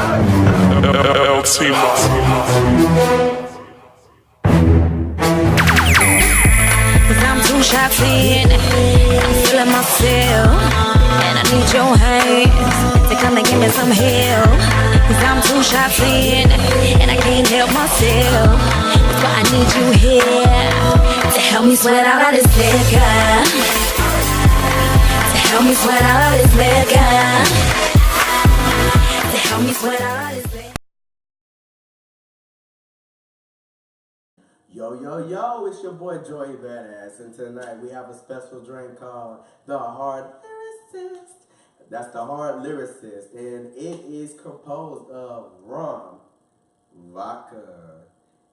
LT Cause I'm 2 shots in, I'm feeling myself, and I need your hands to come and give me some help. Cause I'm 2 shots in, and I can't help myself. That's why I need you here to help me sweat out of this liquor. To help me sweat out of this liquor. To help me sweat out of this liquor. Yo, yo, yo, it's your boy Joey Badass, and tonight we have a special drink called the Hard Lyricist. That's the Hard Lyricist, and it is composed of rum, vodka,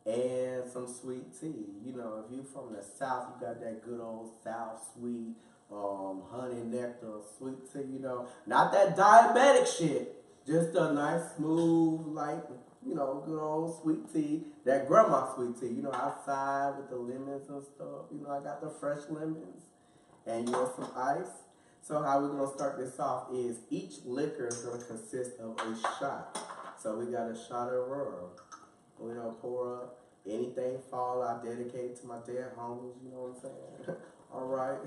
and some sweet tea. You know, if you from the South, you got that good old South sweet, honey nectar, sweet tea, you know. Not that diabetic shit, just a nice, smooth, like, you know, good old sweet tea, that grandma sweet tea, you know, outside with the lemons and stuff. You know, I got the fresh lemons and, you know, some ice. So how we're going to start this off is each liquor is going to consist of a shot. So we got a shot of rum. You know, pour up. Anything fall, I dedicate to my dead homies, you know what I'm saying? All right.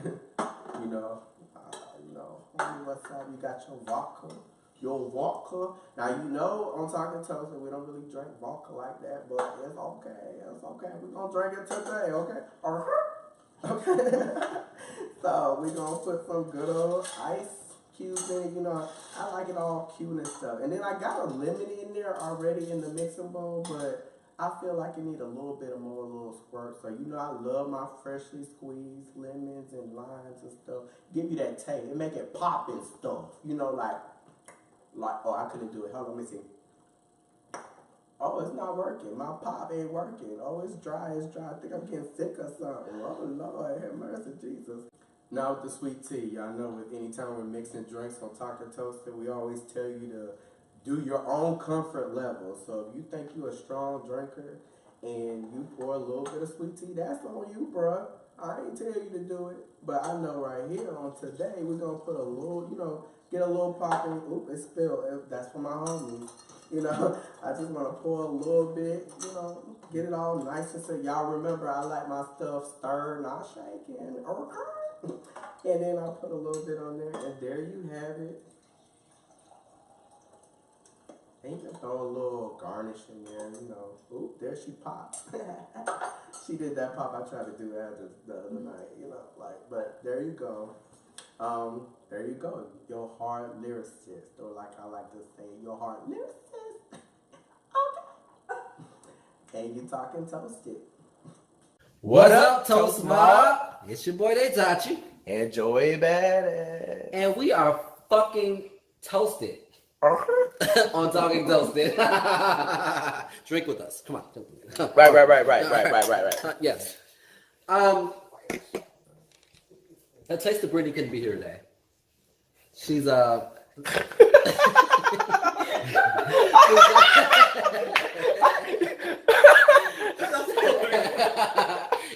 Homie, what's up? You got your vodka. Your vodka. Now, you know, on Talking Toast, we don't really drink vodka like that, but it's okay. It's okay. We're going to drink it today, okay? Okay. So, we're going to put some good old ice cubes in it. You know, I like it all cute and stuff. And then I got a lemon in there already in the mixing bowl, but I feel like it need a little bit of more, a little squirt. So, you know, I love my freshly squeezed lemons and limes and stuff. Give you that taste. It make it pop and stuff. You know, like, oh, I couldn't do it. Hold on, let me see. Oh, it's not working. My pop ain't working. Oh, it's dry. It's dry. I think I'm getting sick or something. Oh, Lord, have mercy, Jesus. Now with the sweet tea, y'all know with anytime we're mixing drinks on Talking Toasted, we always tell you to do your own comfort level. So if you think you're a strong drinker and you pour a little bit of sweet tea, that's on you, bruh. I ain't tell you to do it. But I know right here on today, we're going to put a little, you know, get a little popping. Oop, it spilled. That's for my homies. You know, I just want to pour a little bit, you know, get it all nice and so y'all remember I like my stuff stirred, not shaking. And then I'll put a little bit on there, and there you have it. And you can throw a little garnish in there, you know. Oop, there she popped. She did that pop I tried to do the other night, you know, like, but there you go. There you go. Your hard lyricist, or like I like to say, your hard lyricist. Okay. And you Talking Toasted. What up, Toast Mob? It's your boy, They Tachi. And Joey Badass. And we are fucking toasted. On Talking Toasted. Drink with us. Come on. Right. Yes. A taste of Brittany couldn't be here today. She's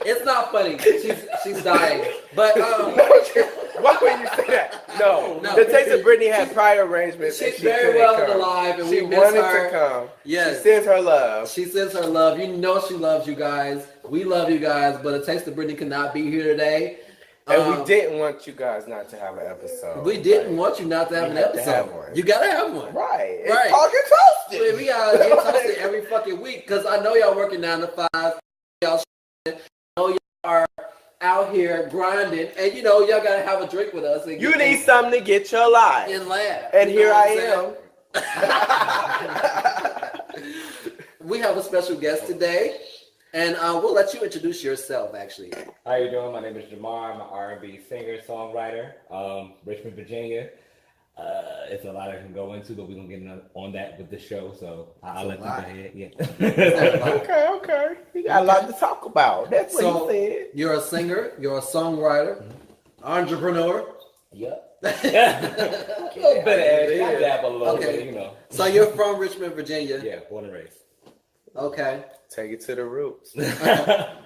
It's not funny. She's dying. But why would you say that? No. The Taste of Brittany had prior arrangements. She's very well alive, and we miss her. She wanted to come. Yes. She sends her love. She sends her love. You know she loves you guys. We love you guys, but A Taste of Brittany could not be here today. And we didn't want you guys not to have an episode. We didn't want you not to have an episode. You gotta have one. Right. Right. Talking Toasted. We gotta get toasted every fucking week, because I know y'all working 9 to 5. Y'all know y'all are out here grinding, and you know y'all gotta have a drink with us. And you need something to get your life. And laugh. And here I am. We have a special guest today, and we'll let you introduce yourself. Actually, how you doing? My name is Jamar. I'm an R&B singer, songwriter, Richmond, Virginia. It's a lot I can go into, but we're gonna get on that with the show. So I'll let you go ahead. Yeah. Okay. You got a lot to talk about. That's what he said. You're a singer. You're a songwriter, entrepreneur. Yep. A little bit of everything. I dab a little bit, you know. So you're from Richmond, Virginia. Yeah, born and raised. Okay. Take it to the roots.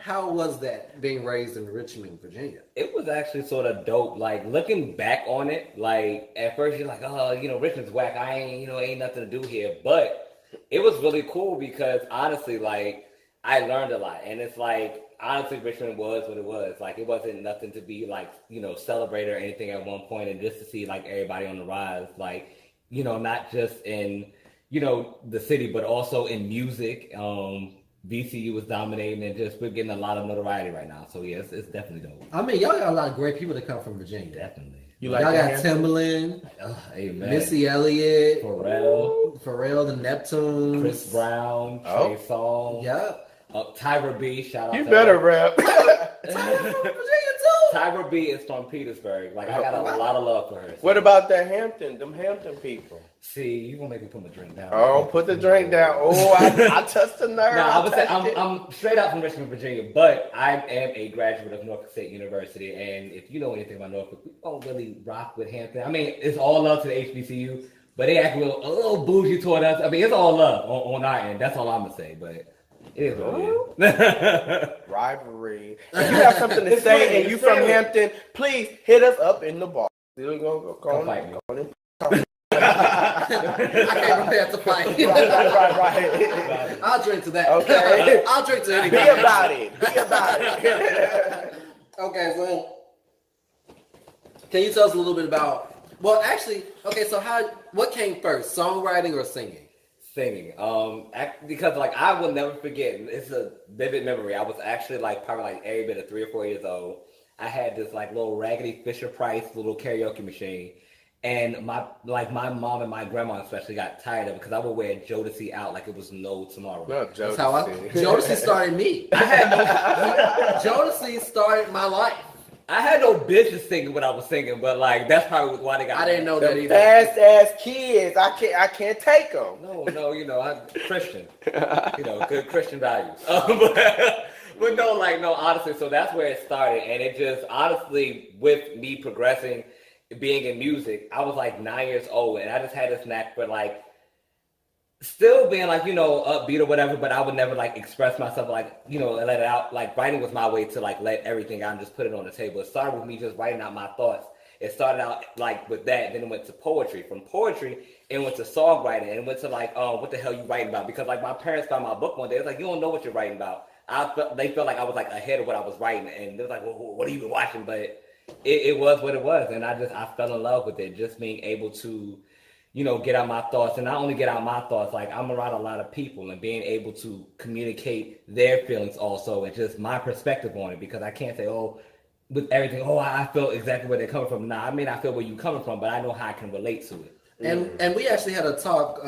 How was that being raised in Richmond, Virginia? It was actually sort of dope. Like looking back on it, like at first you're like, oh, Richmond's whack. I ain't, ain't nothing to do here. But it was really cool because honestly, like I learned a lot, and it's like honestly, Richmond was what it was. Like it wasn't nothing to be like celebrate or anything at one point, and just to see like everybody on the rise, like not just in the city, but also in music. VCU was dominating, and just we're getting a lot of notoriety right now. So yeah, it's definitely dope. I mean, y'all got a lot of great people that come from Virginia. Definitely. You like y'all got Hampton? Timberland, Amen. Missy Elliott, Pharrell, the Neptunes, Chris Brown, Trey Songz. Yep. Tyra B. Shout out. You to better her. rap. Tyra from Virginia too. Tyra B is from Petersburg. Like I got a lot of love for her. So. What about them Hampton people? See, you gonna make me put my drink down? Oh, put the drink down. Oh, I touched the nerve. No, I would say I'm straight out from Richmond, Virginia, but I am a graduate of Norfolk State University, and if you know anything about Norfolk, we don't really rock with Hampton. I mean, it's all love to the HBCU, but they act a little bougie toward us. I mean, it's all love on our end. That's all I'm gonna say, but. It is what it is. Rivalry. If you have something to say and you from Hampton, please hit us up in the bar. We're gonna go fight me. I can't prepare to fight. Right. I'll drink to that. Okay. I'll drink to anything. Be about it. Okay, so can you tell us a little bit about? Well, actually, okay. So what came first, songwriting or singing? Singing, because like I will never forget. It's a vivid memory. I was actually like probably like every bit of 3 or 4 years old. I had this like little raggedy Fisher Price little karaoke machine, and my mom and my grandma especially got tired of it because I would wear Jodeci out like it was no tomorrow. No, That's how Jodeci started me. Jodeci started my life. I had no business singing what I was singing, but like that's probably why they got. I didn't know that either. Fast ass kids, I can't take them. No, I'm Christian. Good Christian values. But no, honestly. So that's where it started, and it just honestly with me progressing, being in music, I was like 9 years old, and I just had this knack for like. Still being like, upbeat or whatever, but I would never like express myself like, let it out. Like writing was my way to like let everything out and just put it on the table. It started with me just writing out my thoughts. It started out like with that, then it went to poetry. From poetry, it went to songwriting, and it went to like, what the hell you writing about? Because like my parents found my book one day. It's like, you don't know what you're writing about. They felt like I was like ahead of what I was writing, and they was like, well, what have you been watching? But it was what it was, and I fell in love with it. Just being able to get out my thoughts, and not only get out my thoughts, like I'm around a lot of people and being able to communicate their feelings also, and just my perspective on it, because I can't say, with everything, I feel exactly where they're coming from. Nah, I may not feel where you're coming from, but I know how I can relate to it. And we actually had a talk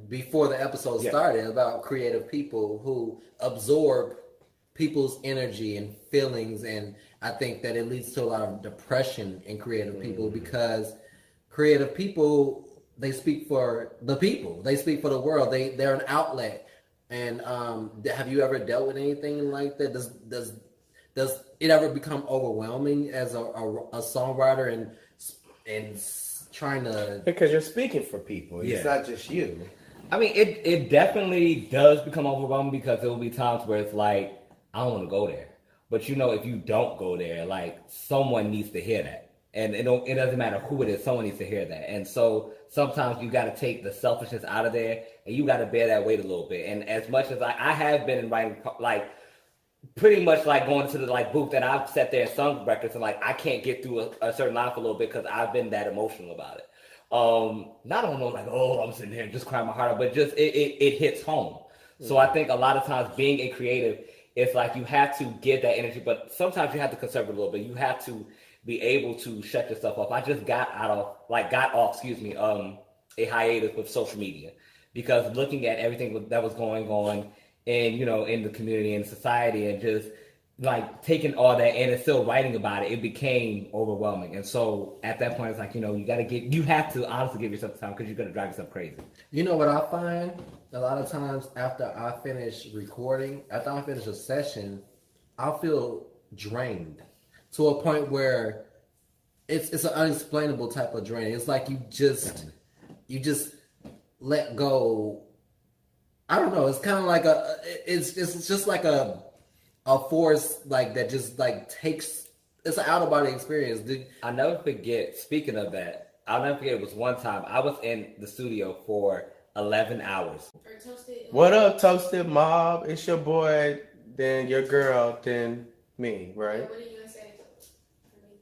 before the episode started about creative people who absorb people's energy and feelings, and I think that it leads to a lot of depression in creative people because creative people, they speak for the people. They speak for the world. They're an outlet. And have you ever dealt with anything like that? Does it ever become overwhelming as a songwriter and trying to? Because you're speaking for people. Yeah. It's not just you. I mean, it definitely does become overwhelming because there will be times where it's like, I don't want to go there. But if you don't go there, like someone needs to hear that. And it doesn't matter who it is, someone needs to hear that. And so sometimes you got to take the selfishness out of there, and you got to bear that weight a little bit. And as much as I have been in writing, like pretty much like going to the like booth, and I've sat there and sung records, and like I can't get through a certain line for a little bit because I've been that emotional about it. Not on like, I'm sitting here and just crying my heart out, but just it hits home. So I think a lot of times being a creative, it's like you have to give that energy, but sometimes you have to conserve it a little bit. You have to be able to shut yourself off. I just got off, a hiatus with social media because looking at everything that was going on in, in the community and society, and just like taking all that in and still writing about it, it became overwhelming. And so at that point, it's like, you have to honestly give yourself time because you're going to drive yourself crazy. You know what I find? A lot of times after I finish recording, after I finish a session, I'll feel drained to a point where it's an unexplainable type of drain. It's like you just let go I don't know. It's kind of like it's just like a force like that just like takes. It's an out of body experience. I'll never forget. Speaking of that, I'll never forget. It was one time I was in the studio for 11 hours. What up, Toasted Mob? It's your boy, then your girl, then me, right? What are you gonna say?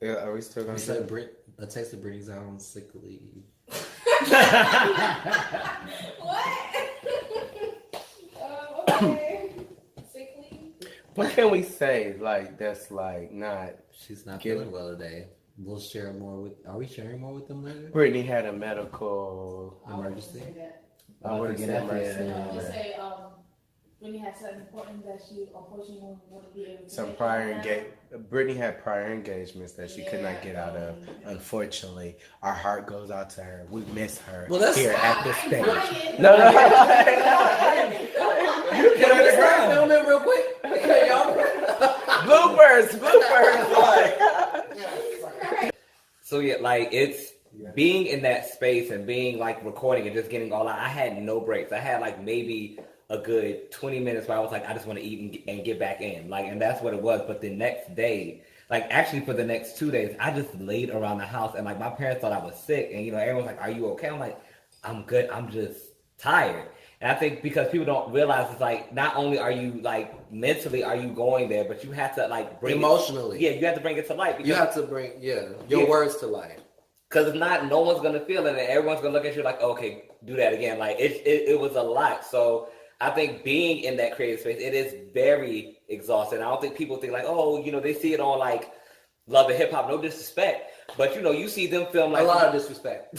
Yeah, are we still gonna say? A taste of Britney's on sick leave. What? Okay. Sick leave. What can we say? Like that's like not. She's not feeling well today. We'll share more with. Are we sharing more with them later? Brittany had a medical Emergency. I wouldn't say that. Just say Brittany had something important that she unfortunately won't be able to. Some prior Brittany had prior engagements that she could not get out of. Unfortunately, our heart goes out to her. We miss her here at the stage. No. Can I just film it real quick? Okay, y'all. Bloopers. So yeah, like it's being in that space and being like recording and just getting all out. I had no breaks. I had like maybe a good 20 minutes where I was like, I just want to eat and get back in. Like, and that's what it was. But the next day, like actually for the next 2 days, I just laid around the house and like my parents thought I was sick. And you know, everyone's like, are you okay? I'm like, I'm good. I'm just tired. And I think because people don't realize it's like, not only are you like mentally are you going there, but you have to like bring emotionally. You have to bring it to life. You have to bring your words to life. Because if not, no one's gonna feel it, and everyone's gonna look at you like, okay, do that again. Like it was a lot. So I think being in that creative space, it is very exhausting. I don't think people think like, oh, you know, they see it on like Love and Hip Hop. No disrespect, but you know, you see them film like a lot of disrespect.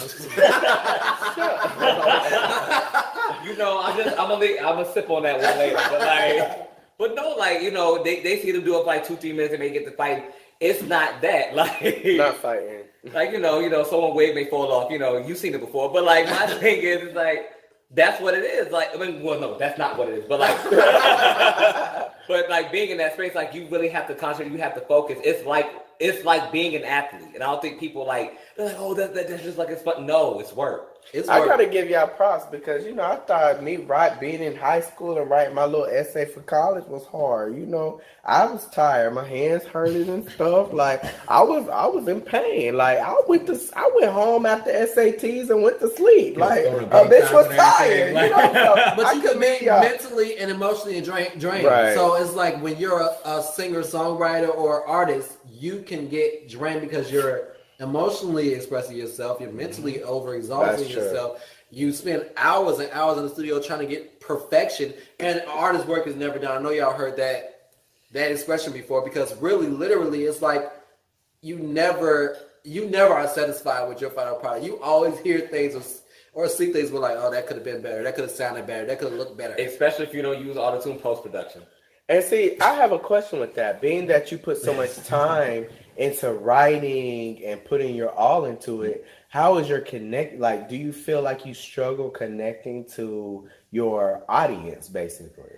You know, I'm gonna sip on that one later. But no, like you know, they see them do it for like 2-3 minutes and they get to fight. It's not that like not fighting. Like you know, someone wig may fall off. You know, you've seen it before. But like my thing is, it's like that's what it is. Like I mean, well, no, that's not what it is. But like, but like being in that space, like you really have to concentrate. You have to focus. It's like being an athlete, and I don't think people they're like, oh, that's just like it's fun. No, it's work. I gotta give y'all props because you know I thought being in high school and writing my little essay for college was hard. You know I was tired, my hands hurting and stuff. Like I was in pain. Like I went home after SATs and went to sleep. Like a bitch was tired. You know, but you could be mentally and emotionally drained. Right. So it's like when you're a singer, songwriter, or artist, you can get drained because you're emotionally expressing yourself, you're mentally overexhausting yourself. You spend hours and hours in the studio trying to get perfection, and artist work is never done. I know y'all heard that expression before because really, literally, it's like you never are satisfied with your final product. You always hear things or see things where like, oh, that could have been better, that could have sounded better, that could have looked better. Especially if you don't use auto-tune post-production. And see, I have a question with that. Being that you put so much time into writing and putting your all into it, how is your connect? Like, do you feel like you struggle connecting to your audience, basically?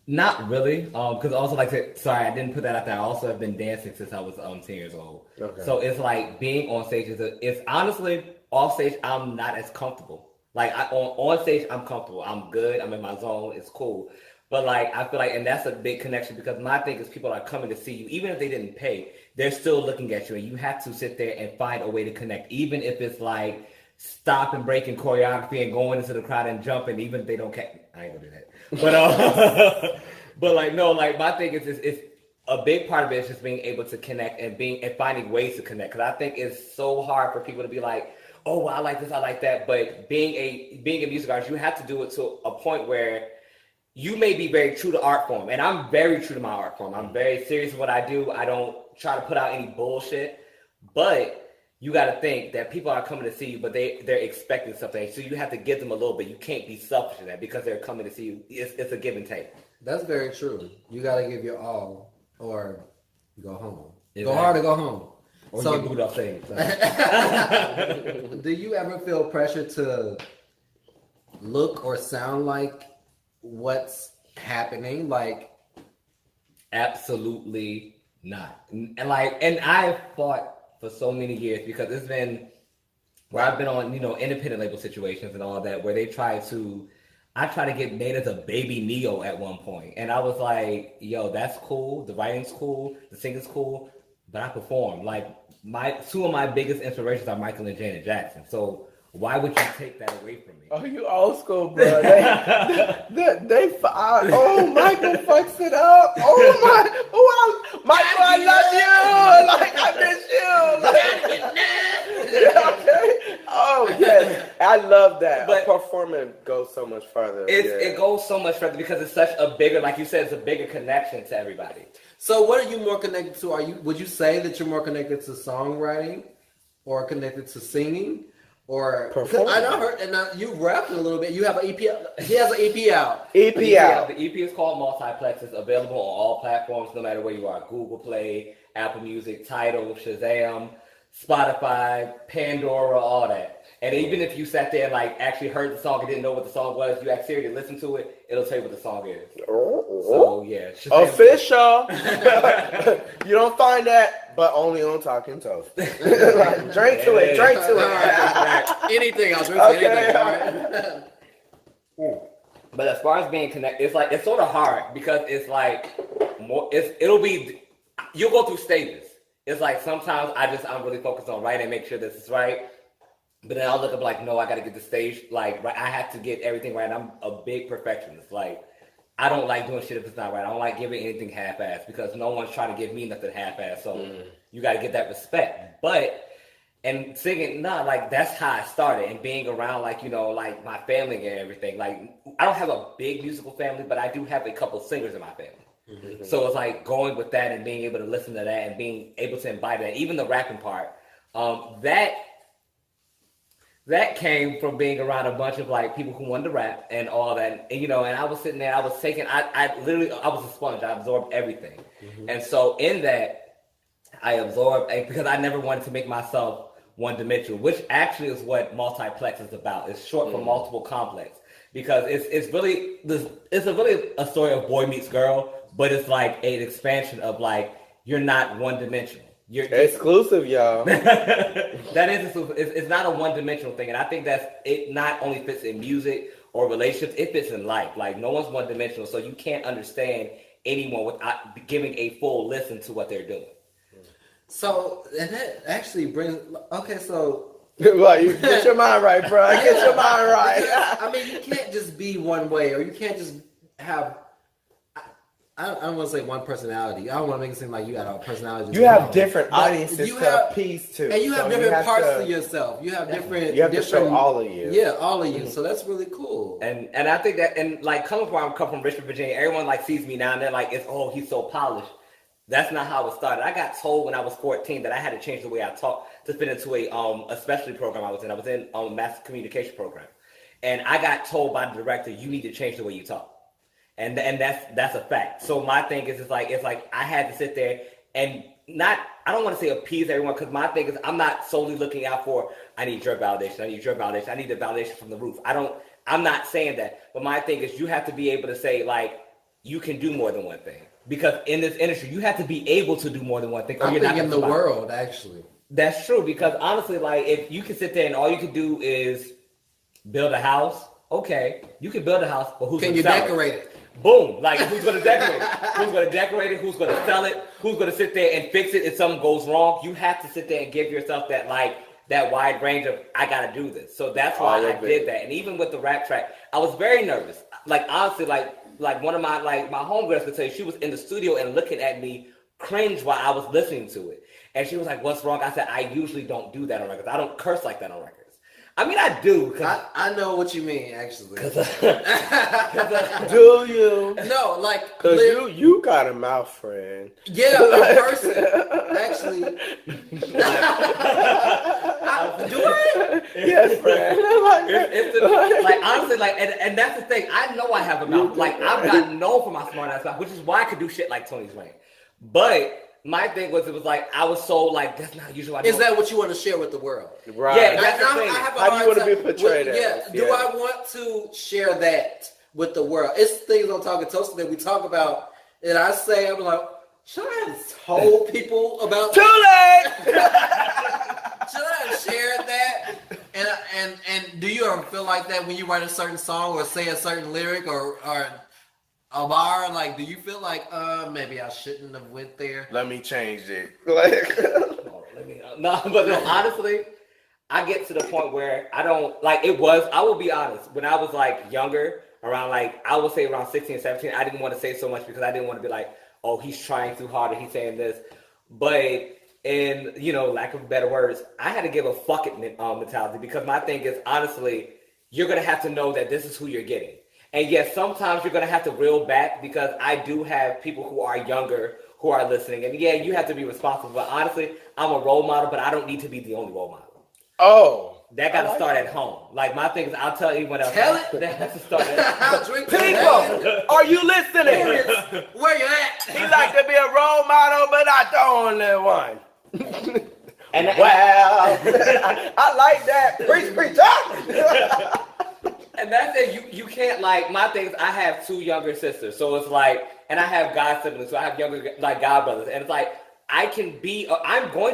Not really, because also sorry, I didn't put that out there. I also have been dancing since I was 10 years old. Okay. So it's like being on stage it's honestly off stage. I'm not as comfortable. Like on stage, I'm comfortable. I'm good. I'm in my zone. It's cool. But like I feel like, and that's a big connection because my thing is people are coming to see you, even if they didn't pay, they're still looking at you, and you have to sit there and find a way to connect, even if it's like stop and breaking choreography and going into the crowd and jumping, even if they don't catch. I ain't gonna do that. But but like no, like my thing is it's a big part of it is just being able to connect and finding ways to connect. Because I think it's so hard for people to be like, oh, well, I like this, I like that. But being a music artist, you have to do it to a point where you may be very true to art form, and I'm very true to my art form. I'm very serious in what I do. I don't try to put out any bullshit, but you got to think that people are coming to see you, but they're expecting something. So you have to give them a little bit. You can't be selfish in that because they're coming to see you. It's a give and take. That's very true. You got to give your all or go home. Exactly. Go hard or go home. Or get booed off stage. Do you ever feel pressure to look or sound like what's happening? Like, absolutely not. And I've fought for so many years because it's been where I've been on, independent label situations and all that, where they try to I tried to get made as a baby Neo at one point, and I was like, "Yo, that's cool. The writing's cool. The singing's cool, but I perform." Like two of my biggest inspirations are Michael and Janet Jackson. So why would you take that away from me? Oh, you old school, bro. Michael fucks it up. Michael, I love you. Like, I miss you. Like, okay. Oh, yes. I love that. But performing goes so much further. It goes so much further because it's such a bigger, like you said, it's a bigger connection to everybody. So what are you more connected to? Would you say that you're more connected to songwriting or connected to singing? Or I know heard, and you rapped a little bit. You have an EP. He has an EP out. EP out. The EP is called Multiplex. It's available on all platforms, no matter where you are: Google Play, Apple Music, Tidal, Shazam, Spotify, Pandora, all that. And even if you sat there and like actually heard the song and didn't know what the song was, you ask Siri to listen to it, it'll tell you what the song is. So yeah, Shazam. Official. You don't find that, but only on Talking Toast. Like, drink to it. Anything else? Anything. All right. But as far as being connected, it's sort of hard because it's like you'll go through stages. It's like sometimes I'm really focused on writing, make sure this is right. But then I'll look up like, no, I got to get the stage like right. I have to get everything right. I'm a big perfectionist. Like, I don't like doing shit if it's not right. I don't like giving anything half-assed because no one's trying to give me nothing half-assed. So you got to get that respect. And singing, like that's how I started. And being around like, like my family and everything. Like, I don't have a big musical family, but I do have a couple singers in my family. Mm-hmm. So it's like going with that and being able to listen to that and being able to embody that. Even the rapping part, that came from being around a bunch of like people who wanted to rap and all that, and I was sitting there, I was a sponge, I absorbed everything. Mm-hmm. And so in that, I absorbed, because I never wanted to make myself one-dimensional, which actually is what Multiplex is about. It's short for multiple complex, because it's really a story of boy meets girl, but it's like an expansion of like, you're not one-dimensional. You're exclusive, y'all. That is exclusive. It's not a one-dimensional thing, and I think it not only fits in music or relationships, it fits in life. Like, no one's one-dimensional, so you can't understand anyone without giving a full listen to what they're doing. So, and that actually brings. Okay, so. Well, you get your mind right, bro. Get your mind right. I mean, you can't just be one way, or you can't just have. I don't want to say one personality. I don't want to make it seem like you got a personality. You have different audiences to appease to. And you have different parts of yourself. You have different... You have to show all of you. Yeah, all of you. Mm-hmm. So that's really cool. And I think that, and like coming from Richmond, Virginia, everyone like sees me now and they're like, he's so polished. That's not how it started. I got told when I was 14 that I had to change the way I talk to fit into a specialty program I was in. I was in a mass communication program. And I got told by the director, you need to change the way you talk. And that's a fact. So my thing is, it's like I had to sit there and I don't want to say appease everyone, because my thing is I'm not solely looking out for, I need your validation, I need the validation from the roof. I'm not saying that. But my thing is, you have to be able to say, like, you can do more than one thing. Because in this industry, you have to be able to do more than one thing. Or you're not in the world, actually. That's true, because honestly, like, if you can sit there and all you can do is build a house, okay, you can build a house, but who's going to sell it? Can you decorate it? Boom. Like, who's going to decorate it? Who's going to decorate it? Who's going to sell it? Who's going to sit there and fix it if something goes wrong? You have to sit there and give yourself that, like, that wide range of, I got to do this. So that's why I did that. And even with the rap track, I was very nervous. Like, honestly, like one of my homegirls could tell you, she was in the studio and looking at me cringe while I was listening to it. And she was like, what's wrong? I said, I usually don't do that on records. I don't curse like that on records. I mean, I do. I know what you mean, actually. Do you? No, like... Because you got a mouth friend. Yeah, a person. Actually. Do I? Yes, friend. Like, honestly, like, and that's the thing. I know I have a mouth. Like, I've gotten known for my smart ass mouth, which is why I could do shit like Tony's Rain. But... my thing was, it was like, I was so like, that's not usually. Is that what you want to share with the world? Right. Yeah, that's the thing. How do you want to be portrayed as? Yeah. Do I want to share that with the world? It's things on Talking Toasted that we talk about, and I say, I'm like, should I have told people about? Too late! Should I have shared that? And do you ever feel like that when you write a certain song or say a certain lyric or a bar? Like, do you feel like maybe I shouldn't have went there? Let me change it. No, honestly, I get to the point where I don't like it was. I will be honest. When I was like younger, around like I would say around 16, 17, I didn't want to say so much because I didn't want to be like, oh, he's trying too hard or he's saying this. But in lack of better words, I had to give a fuck it mentality because my thing is honestly, you're gonna have to know that this is who you're getting. And yes, sometimes you're gonna have to reel back because I do have people who are younger who are listening. And yeah, you have to be responsible. But honestly, I'm a role model, but I don't need to be the only role model. Oh. That got to start at home. Like, my thing is, I'll tell anyone else. Tell it. That has to start at home. People, are you listening? Where you at? He like to be a role model, but not the only one. And I like that. Preach. And that's it. You can't, like, my thing is, I have 2 younger sisters. So it's like, and I have god siblings. So I have younger, like, god brothers. And it's like, I'm going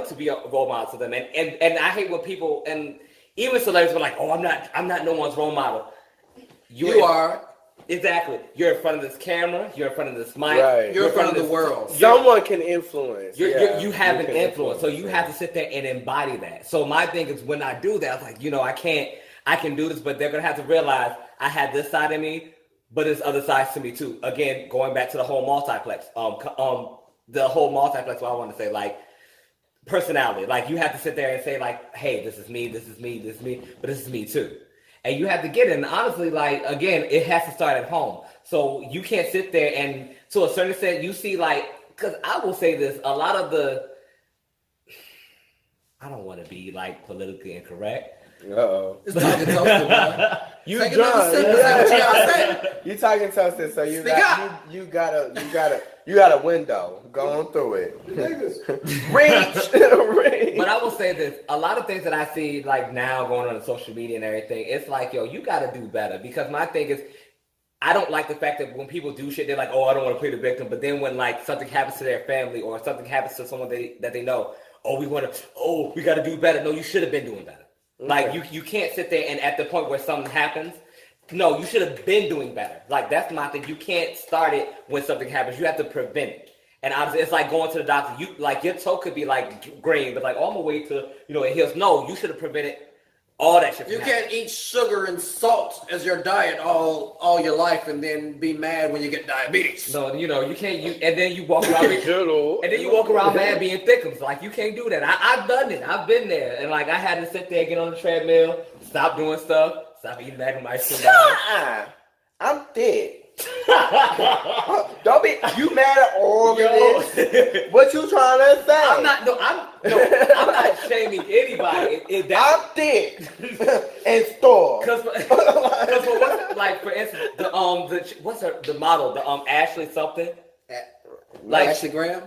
to be a role model to them. And I hate when people, and even celebrities were like, oh, I'm not no one's role model. You are. Exactly. You're in front of this camera. You're in front of this mic. Right. You're in front of the world. Someone can influence. You have an influence. So you have to sit there and embody that. So my thing is when I do that, I was like, I can do this, but they're going to have to realize I had this side of me, but there's other sides to me too. Again, going back to the whole multiplex. The whole multiplex, what I want to say, like, personality. Like, you have to sit there and say, like, hey, this is me, but this is me too. And you have to get it. And honestly, like, again, it has to start at home. So you can't sit there and, to a certain extent, you see, like, because I will say this, a lot of I don't want to be, like, politically incorrect. Uh-oh. It's talking toasted, man. You Take drunk. another sip. That's what y'all say. You talking toasted, so you got a window. Going through it. Reach. But I will say this: a lot of things that I see like now going on social media and everything, it's like, yo, you got to do better. Because my thing is, I don't like the fact that when people do shit, they're like, oh, I don't want to play the victim. But then when like something happens to their family or something happens to someone that they know, we got to do better. No, you should have been doing better. Okay. Like you can't sit there and at the point where something happens, no, you should have been doing better. Like that's my thing. You can't start it when something happens. You have to prevent it. And obviously, it's like going to the doctor. You like your toe could be like green, but like I'm gonna wait till it heals. No, you should have prevented all that shit. You can't eat sugar and salt as your diet all your life and then be mad when you get diabetes. No, you can't. And then you walk around. And then you walk around mad being thickums. Like you can't do that. I've done it. I've been there. And like I had to sit there, get on the treadmill, stop doing stuff, stop eating magnum ice cream. I'm thick. Don't be you mad at all of this? What you trying to say? I'm not shaming anybody. I'm thick and store. Because like for instance, the model, Ashley something, like Ashley Graham.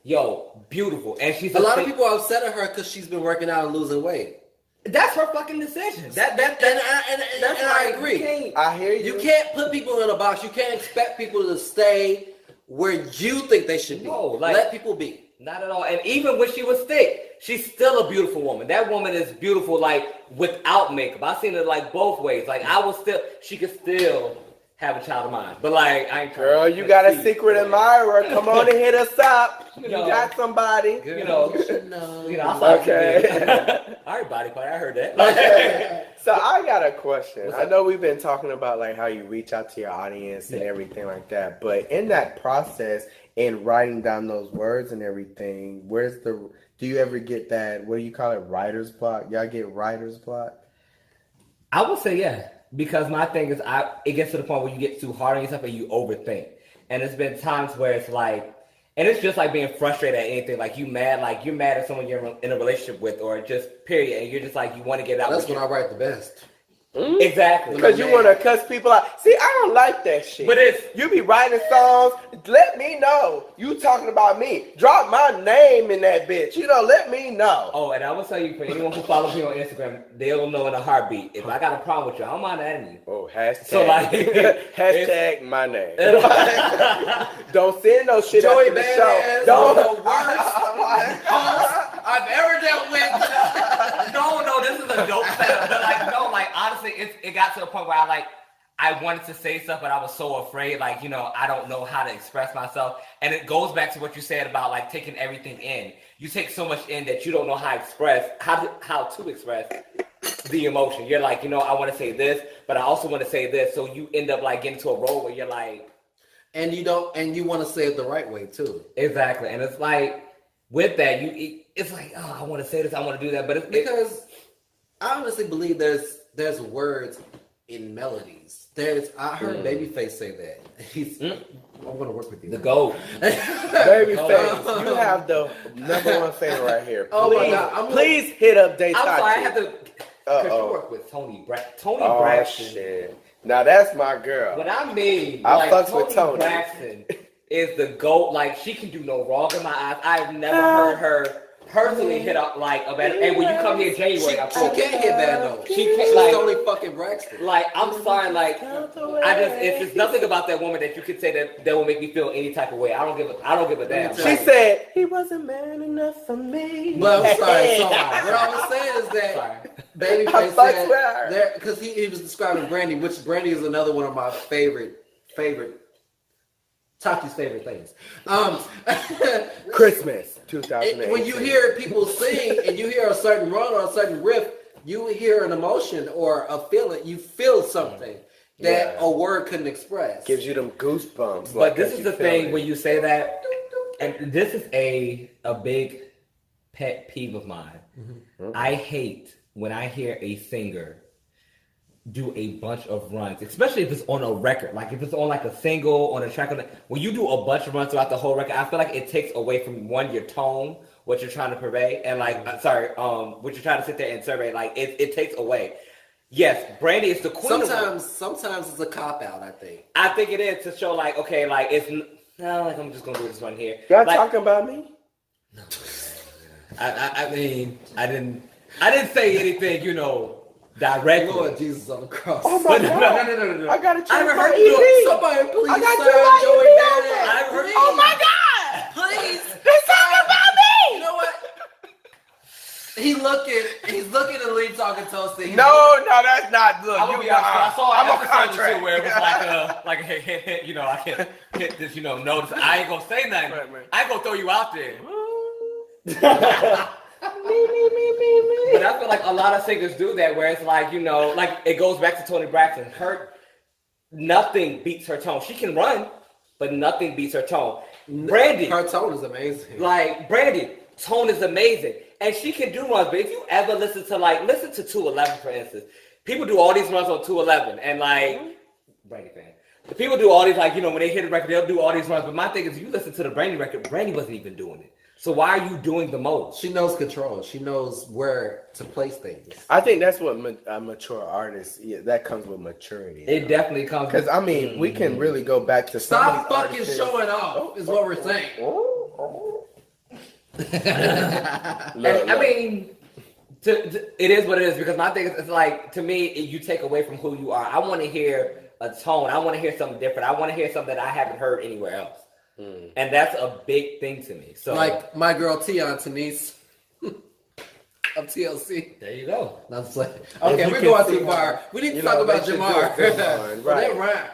Yo, beautiful, and she's a lot of people are upset at her because she's been working out and losing weight. That's her fucking decision. And I agree. I hear you. You can't put people in a box. You can't expect people to stay where you think they should be. No, like, let people be. Not at all. And even when she was thick, she's still a beautiful woman. That woman is beautiful, like without makeup. I've seen it like both ways. Like she could still have a child of mine. But like, I ain't trying. Girl, you got a secret admirer. Come on and hit us up. You got somebody. Girl, okay. All right, body part. I heard that. Okay. So I got a question. I know we've been talking about like how you reach out to your audience and everything like that. But in that process, in writing down those words and everything, do you ever get that? What do you call it? Writer's block? Y'all get writer's block? I would say yeah. Because my thing is, it gets to the point where you get too hard on yourself and you overthink. And there's been times where it's like, and it's just like being frustrated at anything. Like you're mad at someone you're in a relationship with, or just period. And you're just like, you want to get out. That's when I write the best. Exactly. Because you want to cuss people out. See, I don't like that shit. But you be writing songs. Let me know you talking about me. Drop my name in that bitch. Let me know. Oh, and I will tell you, for anyone who follows me on Instagram, they'll know in a heartbeat. If I got a problem with you, I don't mind adding you. Oh, hashtag. So like, hashtag my name. Don't send no shit Joey after the show. Don't. The worst I've ever dealt with. no, this is a dope setup. But like, no, like honestly, it got to a point where I wanted to say stuff, but I was so afraid, like, you know, I don't know how to express myself. And it goes back to what you said about like taking everything in. You take so much in that you don't know how to express the emotion. You're like, you know, I want to say this, but I also want to say this. So you end up like getting to a role where you're like, and you want to say it the right way too. Exactly. And it's like with that, it's like, oh, I want to say this, I want to do that, but it's because I honestly believe there's words in melodies. I heard Babyface say that. I'm gonna work with you. The GOAT. Babyface, you have the number one fan right here. Please, oh my God. Please hit up Daytime. I'm sorry, I have to. Because you work with Tony Braxton. Shit. Now that's my girl. What I mean, I like fucks with Tony Braxton is the GOAT. Like she can do no wrong in my eyes. I've never heard her personally hit up like a bad. Hey, when you come here in January, she can't hit bad notes. She can't. She's Like Tony fucking Braxton. Like I'm sorry, like it's just nothing about that woman that you could say that will make me feel any type of way. I don't give a damn. She said he wasn't man enough for me. But I'm sorry. So what I was saying is that Babyface said because he was describing Brandy, which Brandy is another one of my favorite Taki's favorite things. Christmas 2008. When you hear people sing and you hear a certain run or a certain riff, you hear an emotion or a feeling. You feel something that a word couldn't express. Gives you them goosebumps. But this is the thing when you say that, and this is a big pet peeve of mine. Mm-hmm. I hate when I hear a singer do a bunch of runs, especially if it's on a record. Like if it's on like a single, on a track, when you do a bunch of runs throughout the whole record, I feel like it takes away from your tone, what you're trying to purvey, and like what you're trying to sit there and survey. Like it takes away. Yes, Brandy is the queen. Sometimes it's a cop out. I think it is to show like, okay, like it's no, like I'm just gonna do this one here. Y'all like, talking about me? No. I mean, I didn't say anything, you know. Directly. Lord Jesus on the cross. Oh my God. No. I gotta check I haven't heard my EP. Somebody please I got serve Joey EP. Badass. I haven't heard Oh my God. Please. He's talking about me. You know what? He's looking to leave talking toasty. No, that's not. Look, I'm I saw I'm an a contract too where it was like a hit, you know, I can't hit this, you know, notice. I ain't gonna say nothing. Right. I ain't gonna throw you out there. But I feel like a lot of singers do that where it's like, you know, like it goes back to Toni Braxton. Nothing beats her tone. She can run, but nothing beats her tone. Brandy. Her tone is amazing. Like Brandy, tone is amazing. And she can do runs, but if you ever listen to 211, for instance, people do all these runs on 211 and like Brandy fan. The people do all these, like, you know, when they hit a record, they'll do all these runs. But my thing is, you listen to the Brandy record, Brandy wasn't even doing it. So why are you doing the most? She knows control. She knows where to place things. I think that's what a mature artist, that comes with maturity. It definitely comes. Because, I mean, we can really go back to Stop fucking showing off is what we're saying. I mean, it is what it is. Because my thing is, it's like, to me, you take away from who you are. I want to hear a tone. I want to hear something different. I want to hear something that I haven't heard anywhere else. And that's a big thing to me. So, like my girl Tion Denise of TLC. There you go. Okay, we're going too far. We need to talk about Jamar. Right.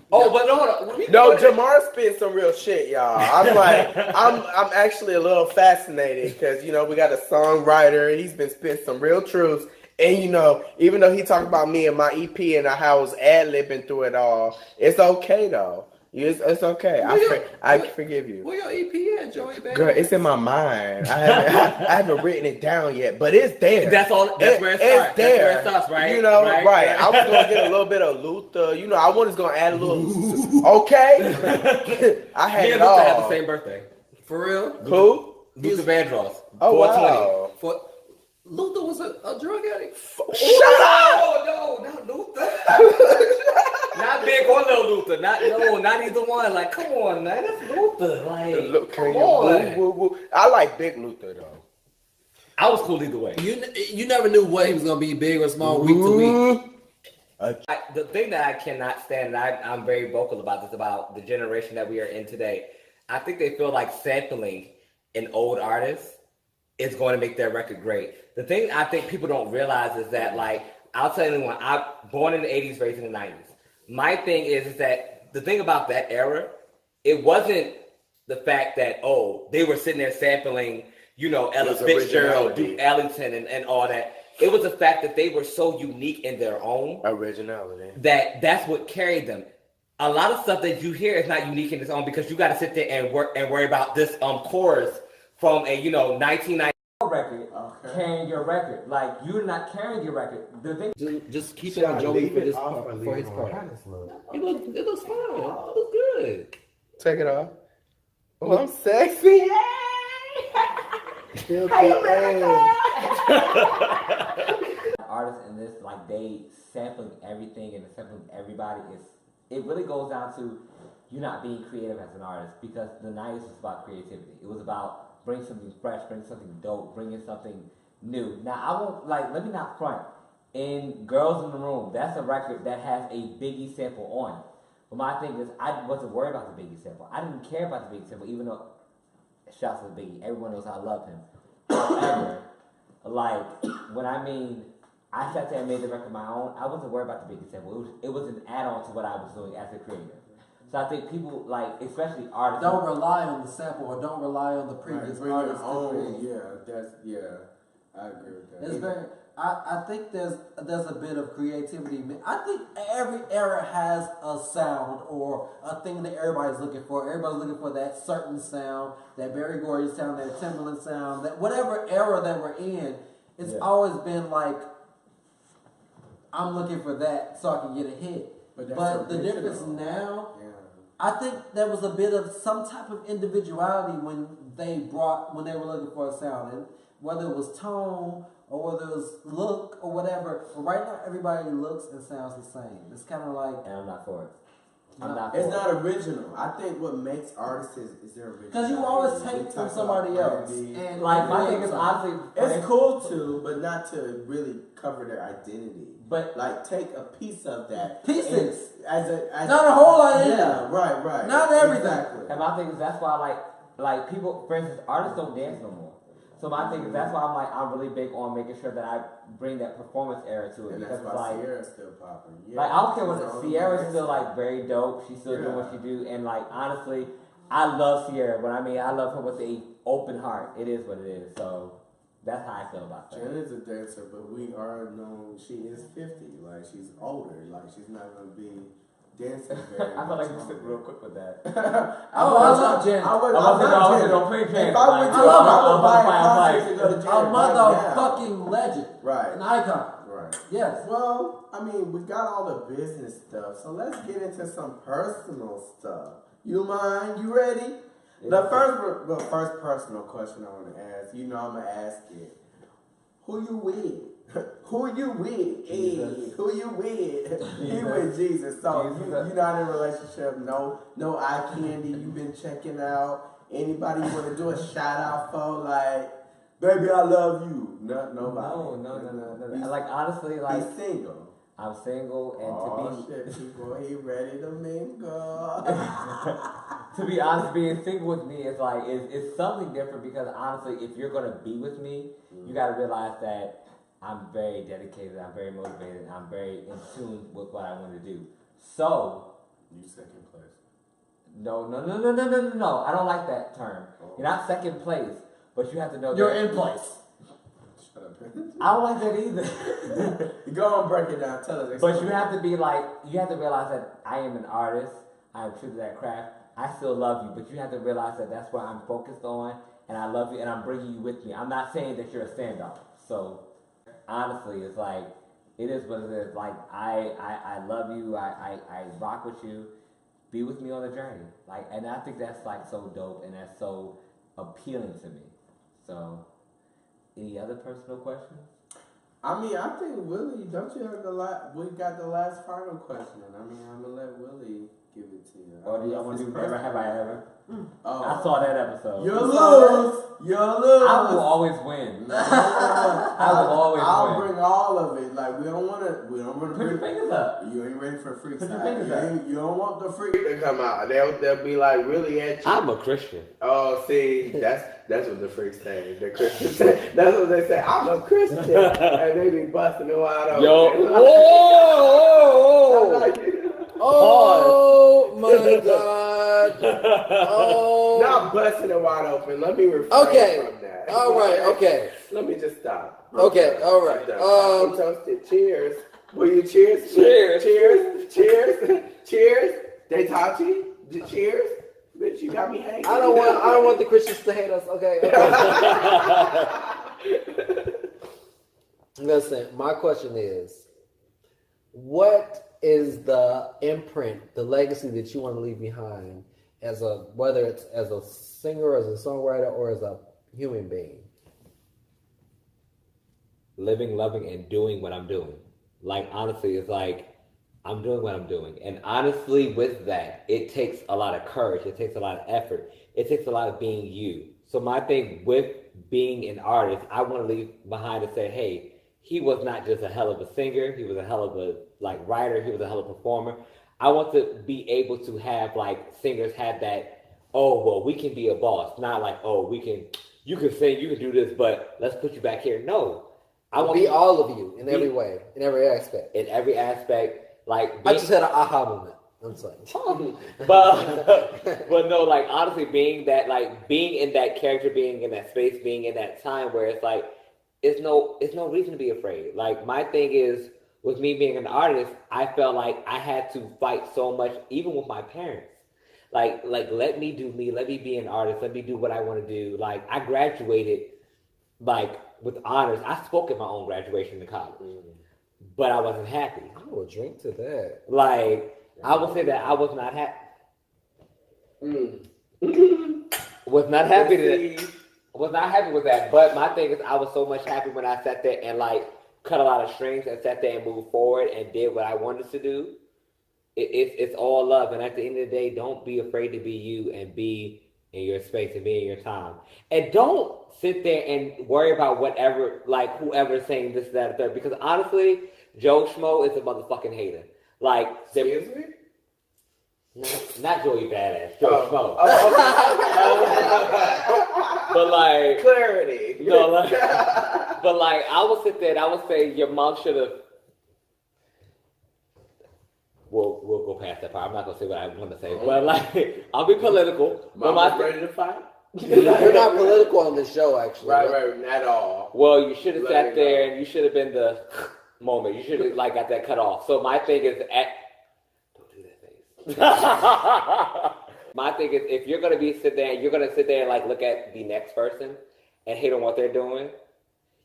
Oh, but no. No, Jamar spit some real shit, y'all. I'm like, I'm actually a little fascinated because, you know, we got a songwriter. He's been spitting some real truths. And, you know, even though he talked about me and my EP and how I was ad-libbing through it all, it's okay, though. It's okay. I forgive you. Where your EP at, Joey? Baby? Girl, it's in my mind. I haven't written it down yet, but it's there. That's all. That's where it starts. It's there. That's where it starts, right? You know, right. I was gonna get a little bit of Luther. You know, I was gonna add a little. Okay. I had it all. Luther had the same birthday. For real? Who? Luther Vandross. Oh wow. Luther was a drug addict. Shut up! No, not Luther. Not Big or Little Luther. Not either one. Like, come on, man, that's Luther. Like, come on. I like Big Luther though. I was cool either way. You never knew what he was gonna be, big or small, week to week. The thing that I cannot stand, and I'm very vocal about this, about the generation that we are in today. I think they feel like sampling an old artist is going to make their record great. The thing I think people don't realize is that, like, I'll tell you anyone, I'm born in the 80s, raised in the 90s. My thing is that the thing about that era, it wasn't the fact that, oh, they were sitting there sampling, you know, Ella Fitzgerald, Duke Ellington, and all that. It was the fact that they were so unique in their own originality that's what carried them. A lot of stuff that you hear is not unique in its own because you got to sit there and worry about this chorus from a 1990 record carrying your record. Like, you're not carrying your record. The thing, just keep it on Joey for this part, for his part. It looks fine. It looks good. Take it off. Oh, I'm sexy. Artists in this, like, they sampling everything and sampling everybody. It really goes down to you not being creative as an artist, because the 90s was about creativity. It was about bringing something fresh, bringing something dope, bringing something new. Now, I won't, like, let me not front. In Girls in the Room, that's a record that has a Biggie sample on it. But my thing is, I wasn't worried about the Biggie sample. I didn't care about the Biggie sample, even though, shouts to Biggie, everyone knows I love him. However, like, when I sat there and made the record my own, I wasn't worried about the Biggie sample. It was an add-on to what I was doing as a creator. So I think people, like, especially artists, don't rely on the sample or don't rely on the previous artist to create. I agree with that. It's very. I think there's a bit of creativity. I think every era has a sound or a thing that everybody's looking for. Everybody's looking for that certain sound, that Berry Gordy sound, that Timbaland sound, that whatever era that we're in. It's always been like, I'm looking for that so I can get a hit. But the difference now, I think there was a bit of some type of individuality when they were looking for a sound, and whether it was tone or whether it was look or whatever. But right now, everybody looks and sounds the same. It's kind of like, and I'm not for it. It's not original. I think what makes artists is their original. because you always take from somebody else. And Like, my thing is, honestly, it's cool to, but not to really cover their identity. But like, take a piece of that. Pieces. As not a whole lot. Yeah, right. Not everything. Exactly. And my thing is, that's why, like people, for instance, artists don't dance no more. So my thing is, that's why I'm really big on making sure that I bring that performance era to it. And because that's it's why like, Sierra's still popping. Yeah, like, I don't care what Sierra's still, like, very dope. She's still doing what she do. And, like, honestly, I love Sierra. But I love her with an open heart. It is what it is. So that's how I feel about that. Jen is a dancer, but we are known she is 50. Like, she's older. Like, she's not going to be dancing very I feel like you much sit real quick with that. I love Jen. I would don't play Jen. If I went to buy a concert to go to Jen A right motherfucking legend. Right. An icon. Right. Yes. Well, we got all the business stuff, so let's get into some personal stuff. You mind? You ready? The first personal question I want to ask, I'm going to ask it. Who you with? Who you with? Hey, who you with? You with Jesus. So you're not in a relationship. No eye candy. You've been checking out. Anybody you want to do a shout out for? Like, baby, I love you. Nobody. No. Like, honestly, like, be single. I'm single, and shit, people, he ready to mingle. To be honest, being single with me is like it's something different, because honestly, if you're gonna be with me, you gotta realize that I'm very dedicated, I'm very motivated, I'm very in tune with what I want to do. So you second place. No. I don't like that term. You're not second place, but you have to know you're in place. Shut up. I don't like that either. Go on, break it down. Tell us. But you have to be like, you have to realize that I am an artist. I am true to that craft. I still love you, but you have to realize that that's what I'm focused on, and I love you, and I'm bringing you with me. I'm not saying that you're a standoff. So honestly, it's like, it is what it is. Like, I love you. I rock with you. Be with me on the journey. Like, and I think that's like so dope, and that's so appealing to me. So, any other personal questions? I think Willie, don't you have we got the last final question. I'm gonna let Willie give it to you. Or do y'all want to do Never Have I Ever? Oh. I saw that episode. You'll lose. You'll lose. I will always win. I will always I'll win. bring all of it. Like we don't want to. Put your fingers up. You ain't ready for freak Put your side. fingers up. You don't want the freak. To come out, they'll be like really at you. I'm a Christian. Oh, see, that's what the freaks say. The Christians say. That's what they say. I'm a Christian, and they be busting it wide open. Oh my God! Oh, Not busting it wide open. Let me refrain from that. All right. Okay. Let me just stop. Okay. All right. I'm toasted. Cheers. Will you cheers? Cheers. Cheers. Cheers. Cheers. They taught you. Cheers. Bitch, you got me hanging. I don't want the Christians to hate us. Okay. Listen, my question is, what is the imprint, the legacy that you want to leave behind whether it's as a singer, as a songwriter, or as a human being? Living, loving, and doing what I'm doing. Like, honestly, it's like, I'm doing what I'm doing. And honestly, with that, it takes a lot of courage. It takes a lot of effort. It takes a lot of being you. So my thing with being an artist, I want to leave behind and say, hey, he was not just a hell of a singer. He was a hell of a writer. He was a hell of a performer. I want to be able to have singers have that, oh, well, we can be a boss. Not like, oh, you can sing, you can do this, but let's put you back here. No. I want be all of you in every way, in every aspect. In every aspect. I just had an aha moment. I'm sorry. but no, honestly, being in that character, being in that space, being in that time where it's it's no reason to be afraid. My thing is, with me being an artist, I felt like I had to fight so much, even with my parents. Let me do me, let me be an artist, let me do what I want to do. I graduated, with honors. I spoke at my own graduation in college, but I wasn't happy. I will drink to that. I will say that I was not happy. Was not happy was not happy with that. But my thing is, I was so much happy when I sat there and cut a lot of strings and sat there and moved forward and did what I wanted to do. It's all love, and at the end of the day, don't be afraid to be you and be in your space and be in your time, and don't sit there and worry about whatever, whoever's saying this, that, or third. Because honestly, Joe Schmo is a motherfucking hater. Excuse me? Not Joey Badass, Joe Schmo. But clarity. But I would sit there and I would say your mom should have. We'll go past that part. I'm not gonna say what I want to say, but I'll be political. Mama's ready to fight. We're not political on this show, actually. Right, not at all. Well, you should have sat there and you should have been the moment. You should have got that cut off. So my thing is, don't do that face. My thing is, if you're gonna sit there and look at the next person and hate on what they're doing,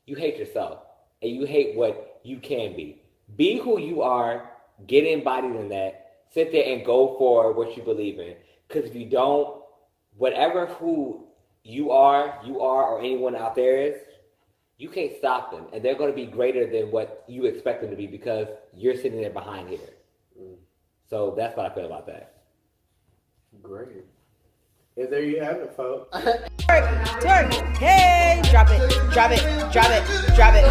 you hate yourself and you hate what you can be. Be who you are. Get embodied in that. Sit there and go for what you believe in. Because if you don't, whatever who you are, or anyone out there is, you can't stop them. And they're going to be greater than what you expect them to be because you're sitting there behind here. So that's what I feel about that. Great. And there you have it, folks. Twerk. Hey, drop it, drop it, drop it, drop it, drop it.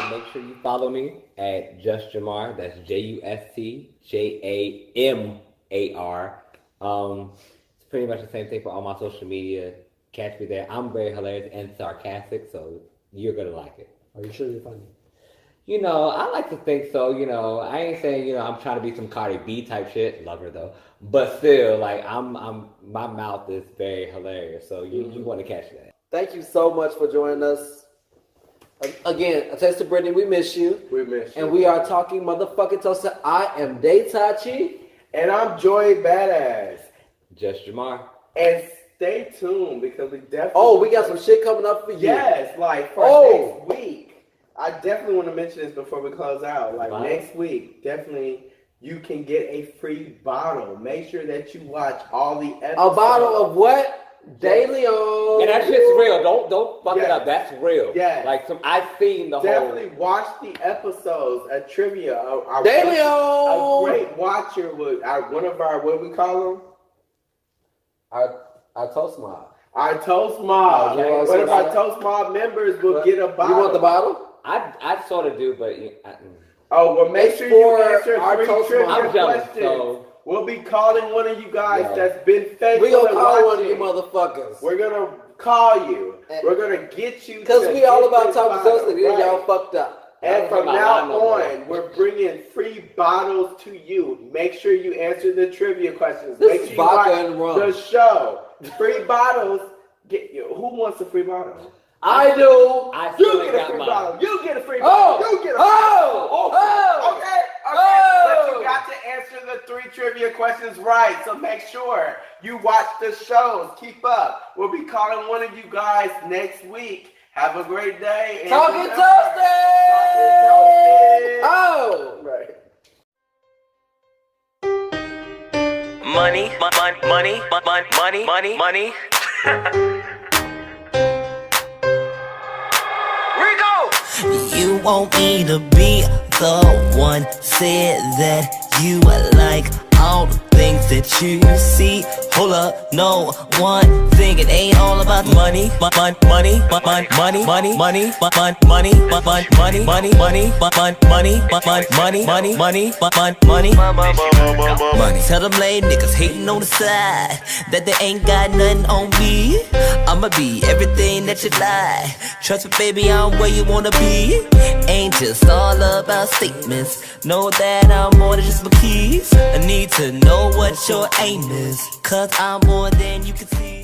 Make sure you follow me at Just Jamar. That's JustJamar. It's pretty much the same thing for all my social media. Catch me there. I'm very hilarious and sarcastic, so you're gonna like it. Are you sure you're funny? I like to think so. I ain't saying I'm trying to be some Cardi B type shit. Love her though, but still, my mouth is very hilarious. So you want to catch that. Thank you so much for joining us. Again, a taste of Brittany, we miss you. We miss you. And we are talking motherfucking toasted. I am Daytachi. And I'm Joey Badass. Just Jamar. And stay tuned because we definitely... Oh, we got some shit coming up for you. Yes, for next week. I definitely want to mention this before we close out. Next week, definitely you can get a free bottle. Make sure that you watch all the episodes. A bottle of what? Daily on. And that shit's real. Don't fuck it up. That's real. Yeah. Like I've seen the Definitely watch the episodes. A trivia. Daily a on. great watcher would one of our, what we call them? Our toast mob. Our toast mob. One of our toast mob members will get a bottle. You want the bottle? I sort of do, but oh well, make sure you answer our 3 toast trivia mob. questions. So we'll be calling one of you guys that's been faithful. We gonna and call one of watching. you motherfuckers. We're gonna call you. We're gonna get you. Because we all about talking bottle. sense, and y'all fucked up. And from now on, we're bringing free bottles to you. Make sure you answer the trivia questions. This Make is sure vodka you and watch rum. the show. Free bottles. Who wants a free bottle? I do. I You still get ain't a got free mine. bottle. You get a free bottle. You get a free bottle. Okay. But you got to answer the 3 trivia questions right. So make sure you watch the shows. Keep up. We'll be calling one of you guys next week. Have a great day. And Talking remember, toasted. Oh. Right. Money, money. You want me to be the one, said that you like all the things that you see. Hold up, no one thing, it ain't all about money. Money. Tell them lame niggas hating on the side that they ain't got nothing on me. I'ma be everything that you like. Trust me, baby, I'm where you wanna be. Ain't just all about statements. Know that I'm more than just my keys. I need to know what your aim is, 'cause I'm more than you can see.